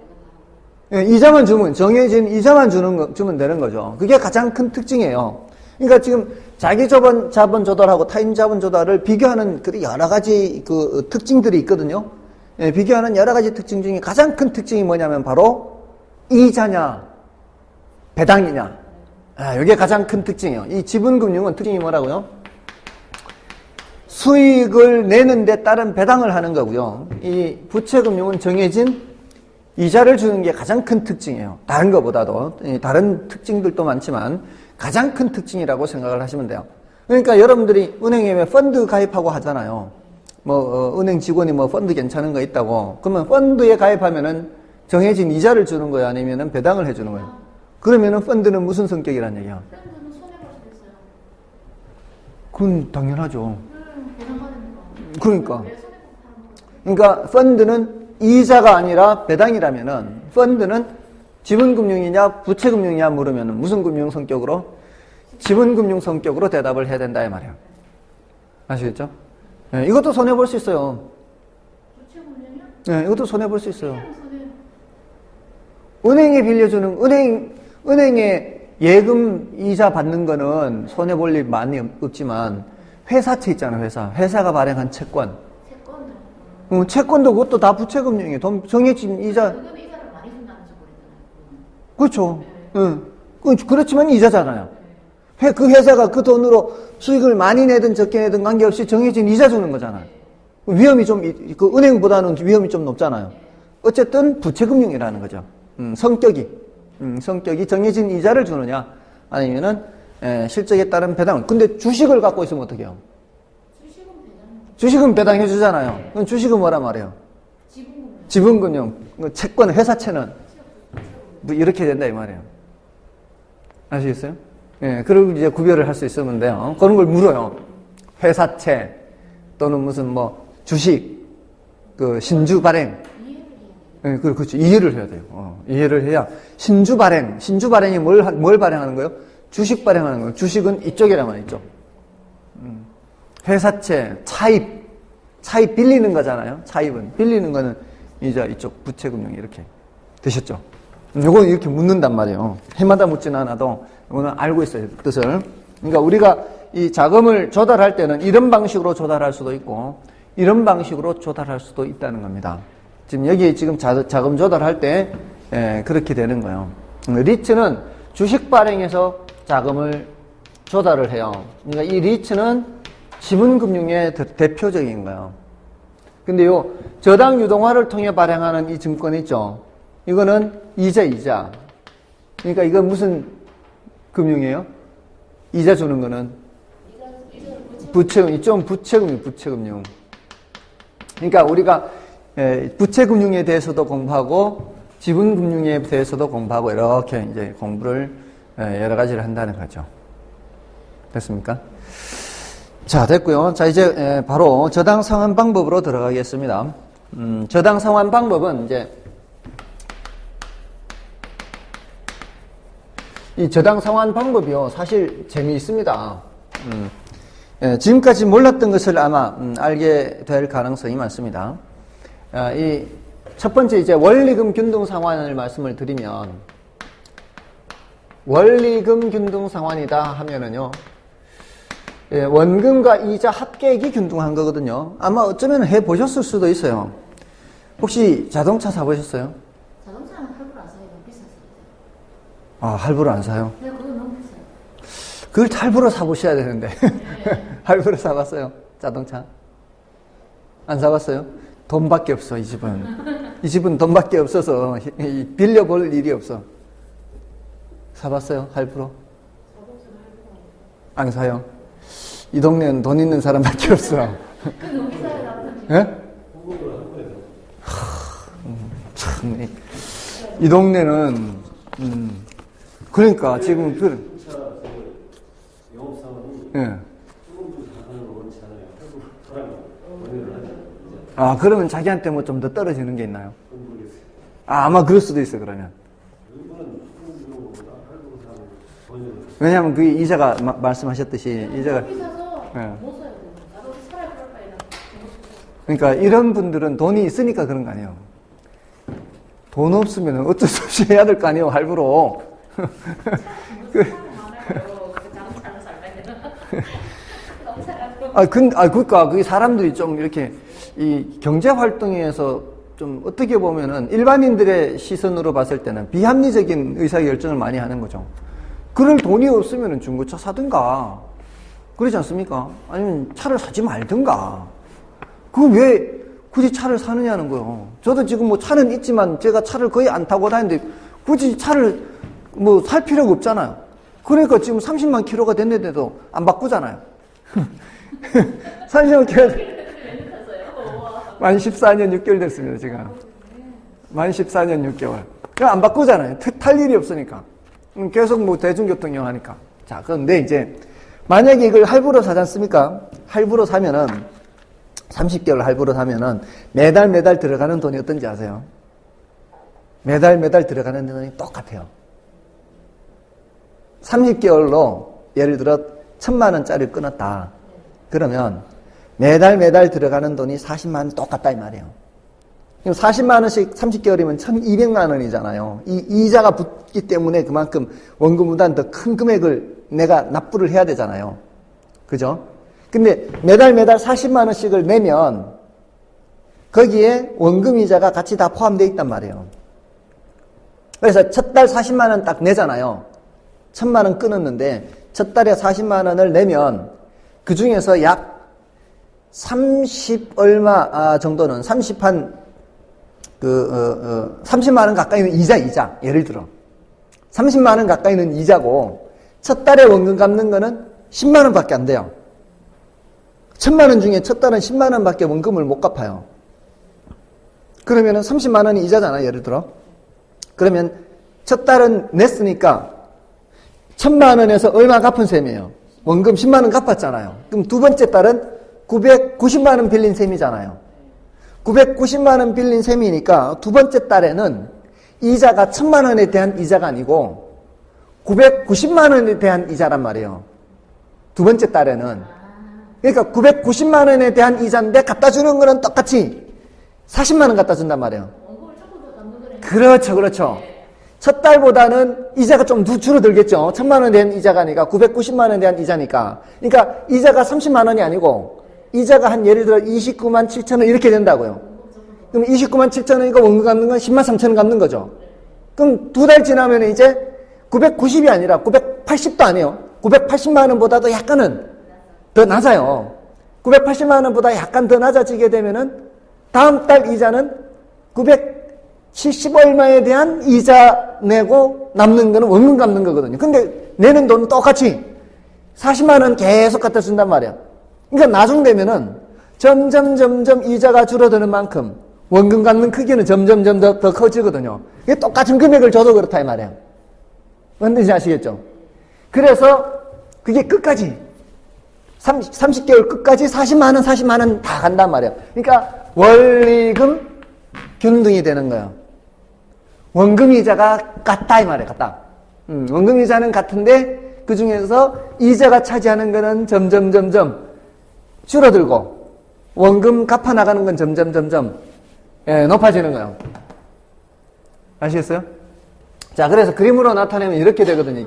이자만 주면, 정해진 이자만 주면 되는 거죠. 그게 가장 큰 특징이에요. 그러니까 지금 자기 자본 조달하고 타인 자본 조달을 비교하는 그 여러 가지 그 특징들이 있거든요. 비교하는 여러 가지 특징 중에 가장 큰 특징이 뭐냐면 바로 이자냐, 배당이냐. 이게 가장 큰 특징이에요. 이 지분금융은 특징이 뭐라고요? 수익을 내는 데 따른 배당을 하는 거고요. 이 부채금융은 정해진 이자를 주는 게 가장 큰 특징이에요. 다른 것보다도. 다른 특징들도 많지만 가장 큰 특징이라고 생각을 하시면 돼요. 그러니까 여러분들이 은행에 왜 펀드 가입하고 하잖아요. 은행 직원이 펀드 괜찮은 거 있다고. 그러면 펀드에 가입하면은 정해진 이자를 주는 거예요? 아니면은 배당을 해주는 거예요? 그러면은 펀드는 무슨 성격이란 얘기야? 펀드는 손해볼 수 있어요. 그건 당연하죠. 배당받으니까. 그러니까. 그러니까 펀드는 이자가 아니라 배당이라면은 펀드는 지분금융이냐 부채금융이냐 물으면 무슨 금융 성격으로? 지분금융 성격으로 대답을 해야 된다 이 말이에요. 아시겠죠? 네, 이것도 손해볼 수 있어요. 네, 이것도 손해볼 수 있어요. 은행에 빌려주는, 은행에 예금 이자 받는 거는 손해볼 일 많이 없지만, 회사채 있잖아요, 회사가 발행한 채권. 채권도 그것도 다 부채금융이에요. 돈 정해진 이자. 이자를 많이 준다는 식으로 했잖아요. 그렇죠. 네. 그렇지만 이자잖아요. 그 회사가 그 돈으로 수익을 많이 내든 적게 내든 관계없이 정해진 이자 주는 거잖아요. 위험이 좀, 그 은행보다는 위험이 좀 높잖아요. 어쨌든 부채금융이라는 거죠. 성격이 정해진 이자를 주느냐, 아니면은, 실적에 따른 배당을. 근데 주식을 갖고 있으면 어떻게 해요? 주식은 배당해 주잖아요. 그럼 주식은 뭐란 말이에요? 지분금융. 채권, 회사채는 뭐 이렇게 된다 이 말이에요. 아시겠어요? 예, 그리고 이제 구별을 할 수 있으면 돼요. 그런 걸 물어요. 회사채 또는 무슨 뭐 주식, 그 신주 발행. 예, 그렇죠. 이해를 해야 돼요. 이해를 해야 신주 발행이 뭘 발행하는 거예요? 주식 발행하는 거예요. 주식은 이쪽이란 말이죠. 회사채, 차입 빌리는 거잖아요. 차입은 빌리는 거는 이자 이쪽 부채금융 이렇게 되셨죠. 요거 이렇게 묻는단 말이에요. 해마다 묻지는 않아도 이거는 알고 있어요, 뜻을. 그러니까 우리가 이 자금을 조달할 때는 이런 방식으로 조달할 수도 있고 이런 방식으로 조달할 수도 있다는 겁니다. 지금 여기 지금 자금 조달할 때 그렇게 되는 거예요. 리츠는 주식 발행해서 자금을 조달을 해요. 그러니까 이 리츠는 지분금융의 대표적인 거예요. 근데 요 저당 유동화를 통해 발행하는 이 증권 있죠. 이거는 이자. 그러니까 이건 무슨 금융이에요? 이자 주는 거는 부채금융. 그러니까 우리가 부채금융에 대해서도 공부하고 지분금융에 대해서도 공부하고 이렇게 이제 공부를 여러 가지를 한다는 거죠. 됐습니까? 자, 됐고요. 자, 이제 바로 저당 상환 방법으로 들어가겠습니다. 저당 상환 방법은 이제 이 저당 상환 방법이요. 사실 재미있습니다. 지금까지 몰랐던 것을 아마 알게 될 가능성이 많습니다. 이 첫 번째 이제 원리금 균등 상환을 말씀을 드리면 원리금 균등 상환이다 하면은요. 원금과 이자 합계액이 균등한 거거든요. 아마 어쩌면 해 보셨을 수도 있어요. 혹시 자동차 사보셨어요? 자동차는 할부로 안 사요. 너무 비싸서. 아, 할부로 안 사요? 네, 그거 너무 비싸요. 그걸 할부로 사보셔야 되는데. 할부로 사봤어요? 자동차? 안 사봤어요? 돈밖에 없어, 이 집은. 이 집은 돈밖에 없어서 빌려볼 일이 없어. 사봤어요? 할부로? 안 사요? 이 동네는 돈 있는 사람밖에 없어. 그 너무 비싸요. 예? 참, 이 동네는, 그러니까 지금 예. 아, 그러면 자기한테 뭐 좀 더 떨어지는 게 있나요? 아, 아마 그럴 수도 있어, 그러면. 왜냐하면 그 이자가 말씀하셨듯이 이자가 비싸서 예. 못 사요. 나도 차라리 그럴 바에는 그러니까 이런 분들은 돈이 있으니까 그런 거 아니에요. 돈 없으면 어쩔 수 없이 해야 될 거 아니에요, 할부로. 그러니까 그 사람들이 좀 이렇게 이 경제 활동에서 좀 어떻게 보면은 일반인들의 시선으로 봤을 때는 비합리적인 의사결정을 많이 하는 거죠. 그럴 돈이 없으면 중고차 사든가 그러지 않습니까? 아니면 차를 사지 말든가. 그 왜 굳이 차를 사느냐는 거예요. 저도 지금 뭐 차는 있지만 제가 차를 거의 안 타고 다니는데 굳이 차를 뭐 살 필요가 없잖아요. 그러니까 지금 30만 킬로가 됐는데도 안 바꾸잖아요. 30만 킬로 만 14년 6개월 됐습니다, 지금. 만 14년 6개월. 그냥 안 바꾸잖아요. 탈 일이 없으니까. 계속 뭐 대중교통 이용하니까. 자, 그런데 이제, 만약에 이걸 할부로 사지 않습니까? 할부로 사면은, 30개월 할부를 하면은 매달 들어가는 돈이 어떤지 아세요? 매달 들어가는 돈이 똑같아요. 30개월로 예를 들어 1,000만 원짜리를 끊었다. 그러면 매달 들어가는 돈이 40만 원 똑같다 이 말이에요. 그럼 40만 원씩 30개월이면 1,200만 원이잖아요. 이 이자가 붙기 때문에 그만큼 원금보다는 더 큰 금액을 내가 납부를 해야 되잖아요. 그죠? 근데 매달 40만 원씩을 내면 거기에 원금 이자가 같이 다 포함되어 있단 말이에요. 그래서 첫 달 40만 원 딱 내잖아요. 1,000만 원 끊었는데 첫 달에 40만 원을 내면 그 중에서 약 30 얼마 정도는 30만 원 가까이는 이자. 예를 들어 30만 원 가까이는 이자고 첫 달에 원금 갚는 거는 10만 원밖에 안 돼요. 1,000만 원 중에 첫 달은 10만 원밖에 원금을 못 갚아요. 그러면은 30만 원이 이자잖아, 예를 들어. 그러면 첫 달은 냈으니까 1,000만 원에서 얼마 갚은 셈이에요. 원금 10만 원 갚았잖아요. 그럼 두 번째 달은 990만 원 빌린 셈이잖아요. 990만 원 빌린 셈이니까 두 번째 달에는 이자가 1,000만 원에 대한 이자가 아니고 990만 원에 대한 이자란 말이에요. 두 번째 달에는. 그러니까 990만 원에 대한 이자인데 갖다 주는 거는 똑같이 40만 원 갖다 준단 말이에요. 원금을 조금 더 갚는 거네. 그렇죠. 첫 달보다는 이자가 좀 줄어들겠죠. 1,000만 원에 대한 이자가 아니라 990만 원에 대한 이자니까. 그러니까 이자가 30만 원이 아니고 이자가 한 예를 들어 29만 7천 원 이렇게 된다고요. 그럼 29만 7천 원이고 원금 갚는 건 10만 3천 원 갚는 거죠. 그럼 두 달 지나면 이제 990이 아니라 980도 아니에요. 980만 원보다도 약간은 더 낮아요. 980만 원보다 약간 더 낮아지게 되면은 다음 달 이자는 970 얼마에 대한 이자 내고 남는 거는 원금 갚는 거거든요. 근데 내는 돈은 똑같이 40만 원 계속 갖다 준단 말이야. 그러니까 나중 되면은 점점 이자가 줄어드는 만큼 원금 갚는 크기는 점점 더 커지거든요. 이게 똑같은 금액을 줘도 그렇다 이 말이야. 뭔지 아시겠죠? 그래서 그게 끝까지 30개월 끝까지 40만 원 다 간단 말이에요. 그러니까 원리금 균등이 되는 거예요. 원금 이자가 같다 이 말이에요. 같다. 원금 이자는 같은데 그 중에서 이자가 차지하는 거는 점점 줄어들고 원금 갚아 나가는 건 점점 높아지는 거예요. 아시겠어요? 자, 그래서 그림으로 나타내면 이렇게 되거든요.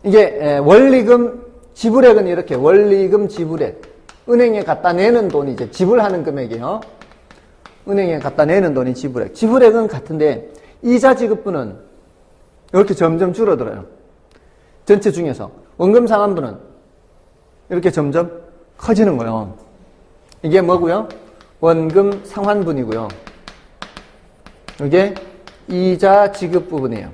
이게 원리금 지불액은 이렇게 원리금 지불액 은행에 갖다 내는 돈이 이제 지불하는 금액이에요. 은행에 갖다 내는 돈이 지불액은 같은데 이자 지급분은 이렇게 점점 줄어들어요. 전체 중에서 원금 상환분은 이렇게 점점 커지는 거예요. 이게 뭐고요? 원금 상환분이고요. 이게 이자 지급 부분이에요.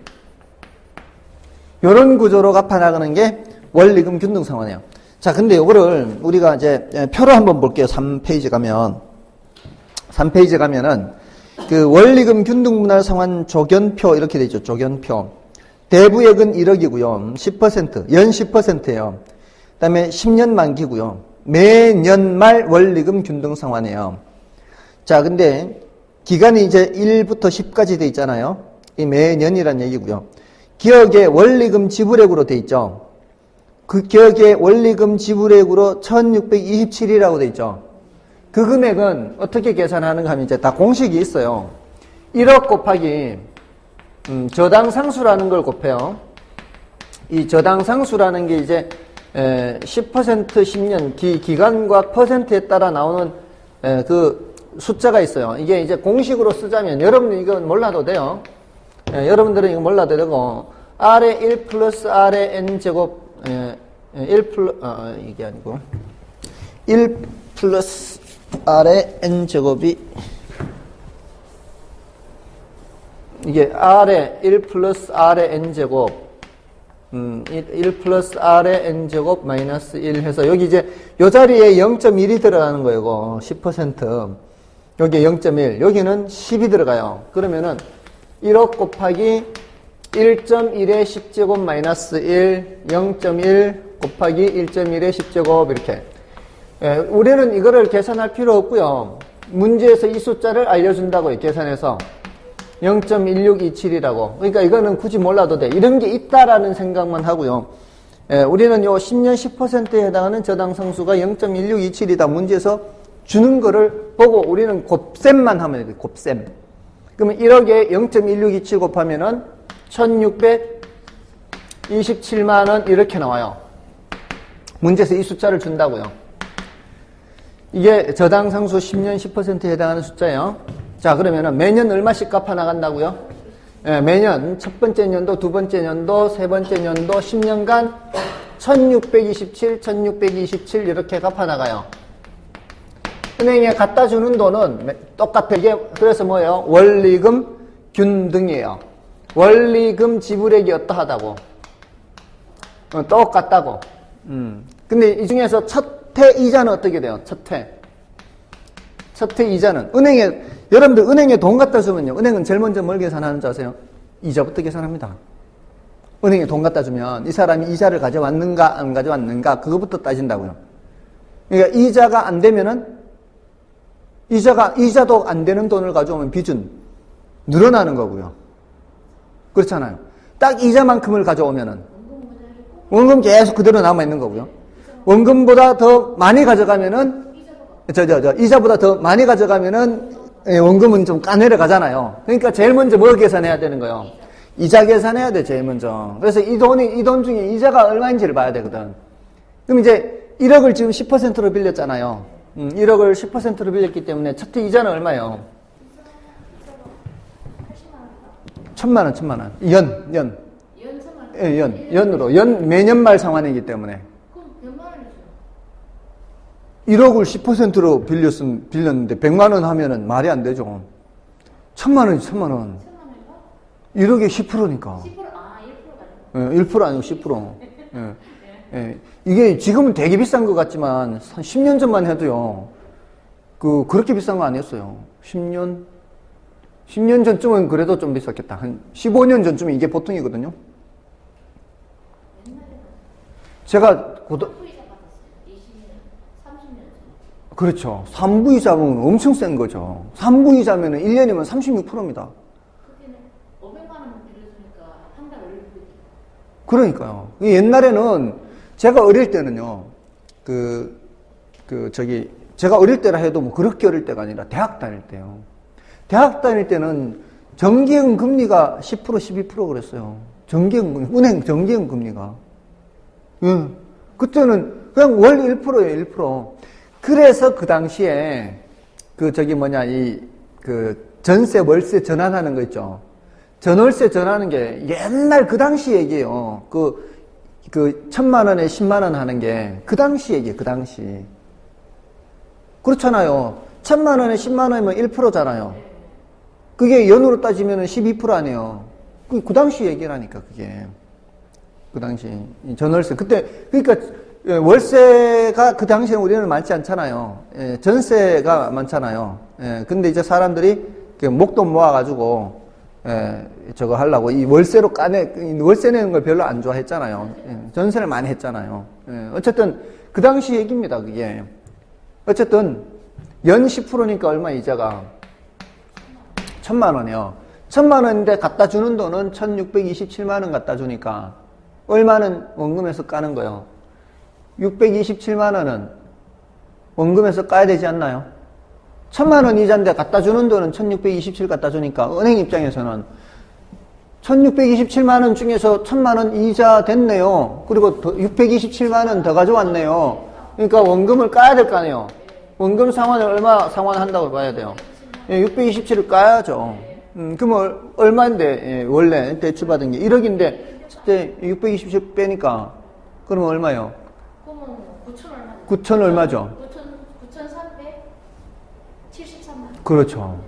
이런 구조로 갚아나가는 게 원리금 균등 상환이에요. 자, 근데 이거를 우리가 이제 표로 한번 볼게요. 3페이지 가면은 그 원리금 균등 분할 상환 조견표 이렇게 되어 있죠. 조견표. 대부액은 1억이고요. 10%, 연 10%예요. 그다음에 10년 만기고요. 매년 말 원리금 균등 상환이에요. 자, 근데 기간이 이제 1부터 10까지 돼 있잖아요. 이 매년이란 얘기고요. 기억에 원리금 지불액으로 돼 있죠. 그 기억에 원리금 지불액으로 1627이라고 돼 있죠. 그 금액은 어떻게 계산하는가 하면 이제 다 공식이 있어요. 1억 곱하기 저당 상수라는 걸 곱해요. 이 저당 상수라는 게 이제 10% 10년 기간과 퍼센트에 따라 나오는 그 숫자가 있어요. 이게 이제 공식으로 쓰자면 여러분들 이건 몰라도 돼요. 여러분들은 이거 몰라도 되고 R의 1 플러스 R의 N제곱 1 플러스 R의 N제곱이 이게 R의 1 플러스 R의 N제곱 1 플러스 R의 N제곱 마이너스 1 해서 여기 이제 요 자리에 0.1이 들어가는 거예요. 이거 10% 여기에 0.1 여기는 10이 들어가요. 그러면은 1억 곱하기 1.1의 10제곱 마이너스 1 0.1 곱하기 1.1의 10제곱 이렇게 예, 우리는 이거를 계산할 필요 없고요. 문제에서 이 숫자를 알려준다고요. 계산해서 0.1627이라고. 그러니까 이거는 굳이 몰라도 돼. 이런 게 있다라는 생각만 하고요. 예, 우리는 요 10년 10%에 해당하는 저당상수가 0.1627이다. 문제에서 주는 거를 보고 우리는 곱셈만 하면 돼. 곱셈. 그러면 1억에 0.1627 곱하면은 1627만 원 이렇게 나와요. 문제에서 이 숫자를 준다고요. 이게 저당상수 10년 10%에 해당하는 숫자예요. 자, 그러면은 매년 얼마씩 갚아 나간다고요? 예, 매년 첫 번째 년도, 두 번째 년도, 세 번째 년도 10년간 1627, 1627 이렇게 갚아 나가요. 은행에 갖다 주는 돈은 똑같아. 이게 그래서 뭐예요? 원리금 균등이에요. 원리금 지불액이 어떠하다고? 똑같다고. 근데 이 중에서 첫 해 이자는 어떻게 돼요? 첫 해 이자는 여러분들 은행에 돈 갖다 주면요. 은행은 제일 먼저 뭘 계산하는 줄 아세요? 이자부터 계산합니다. 은행에 돈 갖다 주면 이 사람이 이자를 가져왔는가 안 가져왔는가 그거부터 따진다고요. 그러니까 이자가 안 되면은 이자도 안 되는 돈을 가져오면 빚은 늘어나는 거고요. 그렇잖아요. 딱 이자만큼을 가져오면은 원금 계속 그대로 남아 있는 거고요. 원금보다 더 많이 가져가면은 이자보다 더 많이 가져가면은 원금은 좀 까내려 가잖아요. 그러니까 제일 먼저 뭘 계산해야 되는 거예요? 이자 계산해야 돼, 제일 먼저. 그래서 이 돈 중에 이자가 얼마인지를 봐야 되거든. 그럼 이제 1억을 지금 10%로 빌렸잖아요. 1억을 10%로 빌렸기 때문에 첫 해 이자는 얼마예요? 1,000만 원. 연으로. 매년 말 상환이기 때문에. 1억을 10%로 빌렸는데 100만 원 하면은 말이 안 되죠. 1,000만 원. 1억에 10%니까. 1% 아니고 10%. 예. 이게 지금은 되게 비싼 것 같지만 한 10년 전만 해도요. 그렇게 비싼 거 아니었어요. 10년 전쯤은 그래도 좀 비쌌겠다. 한 15년 전쯤은 이게 보통이거든요. 제가 그렇죠. 3부이자면 엄청 센 거죠. 3부이자면 1년이면 36%입니다. 그때는 500만 원 빌려주니까 한 달 올리고. 그러니까요. 옛날에는 제가 어릴 때는요. 제가 어릴 때라 해도 뭐 그렇게 어릴 때가 아니라 대학 다닐 때요. 대학 다닐 때는 정기형 금리가 10% 12% 그랬어요. 은행 정기형 금리가. 예. 그때는 그냥 월 1%예요, 1%. 그래서 그 당시에 전세 월세 전환하는 거 있죠. 전월세 전하는 게 옛날 그 당시 얘기예요. 1,000만 원에 10만 원 하는 게 그 당시 얘기예요, 그 당시. 그렇잖아요. 1,000만 원에 10만 원이면 1%잖아요. 그게 연으로 따지면 12% 아니에요. 그 당시 얘기라니까, 그게. 그 당시. 전월세. 그러니까 월세가 그 당시에는 우리는 많지 않잖아요. 예, 전세가 많잖아요. 예, 근데 이제 사람들이 목돈 모아가지고, 저거 하려고 이 월세로 월세 내는 걸 별로 안 좋아했잖아요. 예, 전세를 많이 했잖아요. 예, 어쨌든 그 당시 얘기입니다, 그게. 어쨌든 연 10%니까 얼마 이자가? 1,000만 원이요. 1,000만 원인데 갖다 주는 돈은 1,627만 원 갖다 주니까 얼마는 원금에서 까는 거예요? 627만 원은 원금에서 까야 되지 않나요? 1,000만 원 이자인데 갖다 주는 돈은 1,627 갖다 주니까 은행 입장에서는 1,627만 원 중에서 1,000만 원 이자 됐네요. 그리고 627만 원 더 가져왔네요. 그러니까 원금을 까야 될 거 아니에요. 원금 상환을 얼마 상환한다고 봐야 돼요? 627을 까야죠. 그럼 얼마인데 원래 대출받은 게 1억인데 그때 627 빼니까 그러면 얼마예요? 9천 얼마죠? 9,373만. 그렇죠.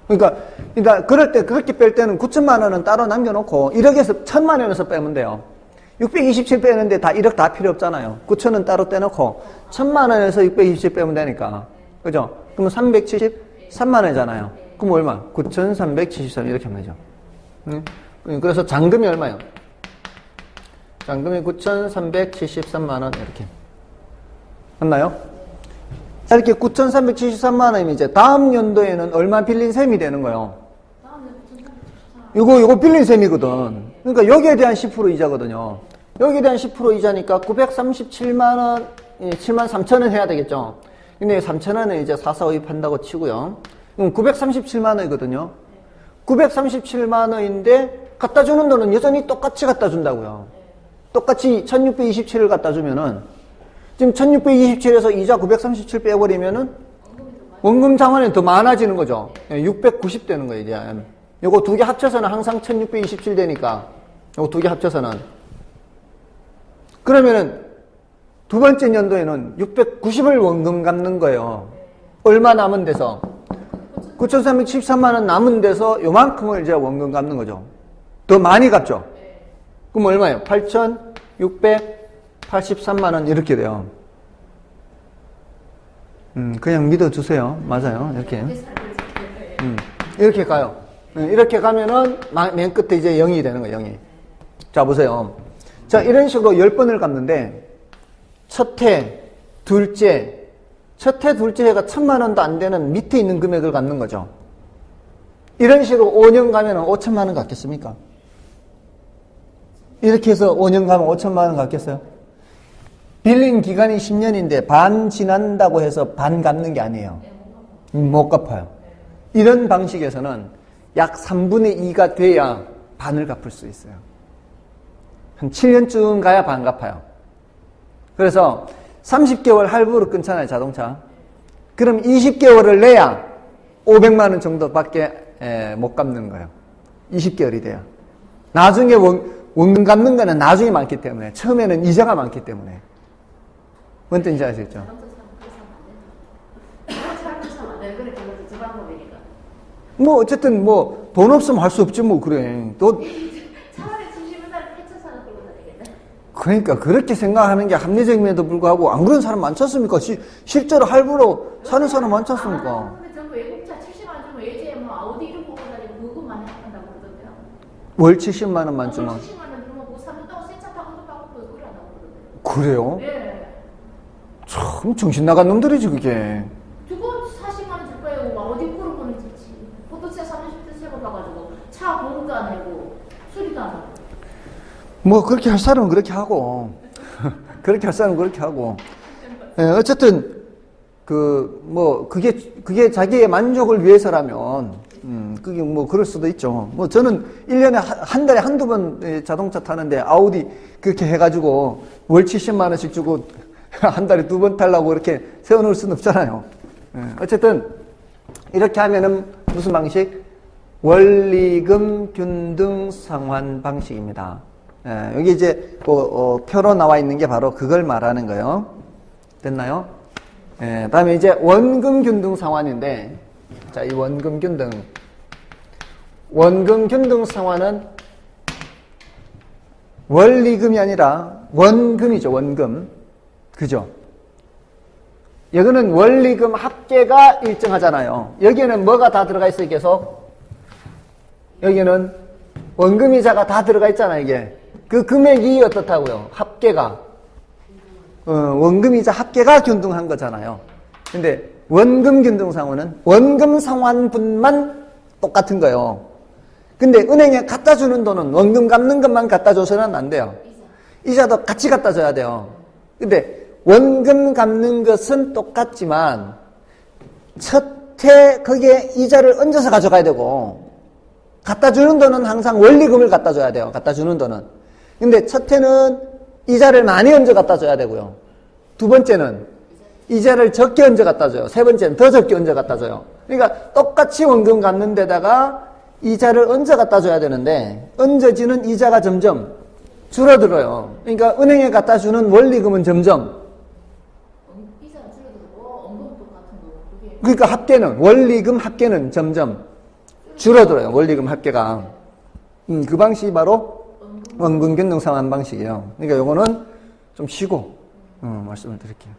그러니까 그럴 때 그렇게 뺄 때는 9천만 원은 따로 남겨놓고 1억에서 1,000만 원에서 빼면 돼요. 627 빼는데 다 1억 다 필요 없잖아요. 9천은 따로 떼놓고 1,000만 원에서 627 빼면 되니까. 그죠? 그러면 373만 원이잖아요. 그럼 얼마? 9,373 이렇게 하면 되죠. 그래서 잔금이 얼마예요? 잔금이 9,373만 원 이렇게. 맞나요? 자, 이렇게 9,373만 원이면 이제 다음 연도에는 얼마 빌린 셈이 되는 거예요. 이거 빌린 셈이거든. 그러니까 여기에 대한 10% 이자거든요. 여기에 대한 10% 이자니까 937만 원, 7만 3천 원 해야 되겠죠. 근데 3천 원은 이제 4,4,5 한다고 치고요. 그럼 937만 원이거든요. 937만 원인데 갖다 주는 돈은 여전히 똑같이 갖다 준다고요. 똑같이 1627을 갖다 주면은 지금 1627에서 이자 937 빼버리면은 원금 상환이 더 많아지는 거죠. 690 되는 거예요, 이제. 요거 두 개 합쳐서는 항상 1627 되니까 요거 두 개 합쳐서는 그러면은 두 번째 연도에는 690을 원금 갚는 거예요. 얼마 남은 데서 9,313만 원 남은 데서 요만큼을 이제 원금 갚는 거죠. 더 많이 갚죠. 그럼 얼마예요? 8,683만 원 이렇게 돼요. 그냥 믿어주세요. 맞아요. 이렇게. 이렇게 가요. 이렇게 가면은 맨 끝에 이제 0이 되는 거예요. 0이. 자, 보세요. 자, 이런 식으로 10번을 갚는데 첫 해, 둘째 해가 1,000만 원도 안 되는 밑에 있는 금액을 갚는 거죠. 이런 식으로 5년 가면은 5천만 원 갚겠습니까? 이렇게 해서 5년 가면 5천만 원 갚겠어요? 빌린 기간이 10년인데 반 지난다고 해서 반 갚는 게 아니에요. 못 갚아요. 이런 방식에서는 약 3분의 2가 돼야 반을 갚을 수 있어요. 한 7년쯤 가야 반 갚아요. 그래서 30개월 할부로 끊잖아요, 자동차. 그럼 20개월을 내야 500만 원 정도밖에 못 갚는 거예요. 20개월이 돼야. 나중에 원금 갚는 거는 나중에 많기 때문에, 처음에는 이자가 많기 때문에. 뭔 뜻인지 아시겠죠? 뭐 어쨌든 뭐 돈 없으면 할 수 없지 뭐. 그래. 또 차라리 70만 원 8,400원 끌고 다니겠네. 그러니까 그렇게 생각하는 게 합리적임에도 불구하고 안 그런 사람 많지 않습니까? 실제로 할부로 사는 사람 많지 않습니까? 근데 전부 외국차 70만 원 주면 예전에 뭐 아우디 이런 거 다니고 그것만 한다고 그러던데요. 월 70만 원만 주면. 70만 원 주면 뭐 3년 동안 새 차 타고 그래 한다고 그러던데요. 그래요? 예. 참 정신 나간 놈들이지 그게. 그거 40만 원 줄 거예요. 아우디 그런 거는 좋지. 포도차 30대 세고 가가지고 차 보험도 안 내고 수리도 안 하고. 뭐 그렇게 할 사람은 그렇게 하고 그렇게 할 사람은 그렇게 하고. 예, 어쨌든 그게 자기의 만족을 위해서라면 그게 뭐 그럴 수도 있죠. 뭐 저는 1년에 한 달에 한두 번 자동차 타는데 아우디 그렇게 해가지고 월 70만 원씩 주고 한 달에 두 번 타려고 이렇게 세워놓을 수는 없잖아요. 예, 어쨌든 이렇게 하면은 무슨 방식? 원리금 균등 상환 방식입니다. 예, 여기 이제 표로 나와 있는 게 바로 그걸 말하는 거예요. 됐나요? 예, 다음에 이제 원금 균등 상환인데, 자, 이 원금 균등 상환은 원리금이 아니라 원금이죠, 원금. 그죠? 여기는 원리금 합계가 일정하잖아요. 여기에는 뭐가 다 들어가 있어요, 계속? 여기는 원금이자가 다 들어가 있잖아요, 이게. 그 금액이 어떻다고요? 합계가. 원금이자 합계가 균등한 거잖아요. 근데 원금 균등 상환은 원금 상환분만 똑같은 거예요. 근데 은행에 갖다 주는 돈은 원금 갚는 것만 갖다 줘서는 안 돼요. 이자도 같이 갖다 줘야 돼요. 근데 원금 갚는 것은 똑같지만 첫 해 거기에 이자를 얹어서 가져가야 되고 갖다 주는 돈은 항상 원리금을 갖다 줘야 돼요. 갖다 주는 돈은. 근데 첫 해는 이자를 많이 얹어 갖다 줘야 되고요. 두 번째는 이자를 적게 얹어 갖다 줘요. 세 번째는 더 적게 얹어 갖다 줘요. 그러니까 똑같이 원금 갚는 데다가 이자를 얹어 갖다 줘야 되는데 얹어지는 이자가 점점 줄어들어요. 그러니까 은행에 갖다 주는 원리금은 점점 이자가 줄어들고 원금도 같은 거. 그러니까 합계는 원리금 합계는 점점 줄어들어요. 원리금 합계가. 그 방식이 바로 원금 균등 상환 방식이에요. 그러니까 요거는 좀 쉬고 말씀을 드릴게요.